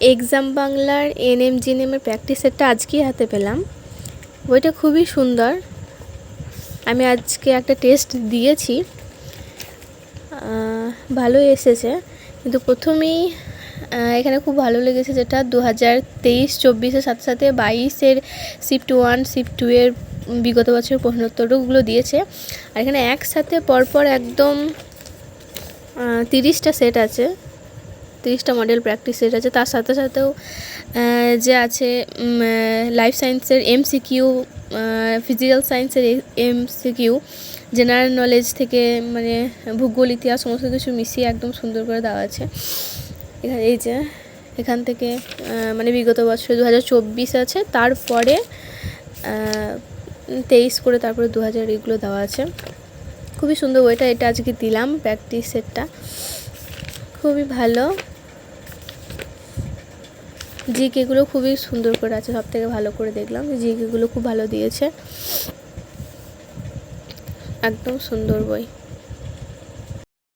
Exam বাংলার NM জিএনএমের practice সেটটা আজকেই হাতে পেলাম। বইটা খুবই সুন্দর। আমি আজকে একটা টেস্ট দিয়েছি, ভালোই এসেছে। কিন্তু প্রথমেই এখানে খুব ভালো লেগেছে যেটা 2023-24-এর সাথে সাথে 22-এর শিফট 1 শিফট 2 এর বিগত বছরের প্রশ্নোত্তরগুলো দিয়েছে। আর এখানে একসাথে পরপর একদম 30টা সেট আছে, 30টা মডেল প্র্যাকটিস সেট আছে। তার সাথে সাথেও যে আছে লাইফ সায়েন্সের এমসিকিউ, ফিজিক্যাল সায়েন্সের এমসিকিউ, জেনারেল নলেজ থেকে মানে ভূগোল, ইতিহাস সমস্ত কিছু মিশিয়ে একদম সুন্দর করে দেওয়া আছে। এখানে এই যে এখান থেকে মানে বিগত বছরে 2024 আছে, তারপরে 23 করে, তারপরে 2000 এগুলো দেওয়া আছে। খুবই সুন্দর বইটা, এটা আজকে দিলাম প্র্যাকটিস সেটটা, খুবই ভালো। জিকেগুলো খুবই সুন্দর করে আছে, সব থেকে ভালো করে দেখলাম জিকেগুলো খুব ভালো দিয়েছে, একদম সুন্দর বই।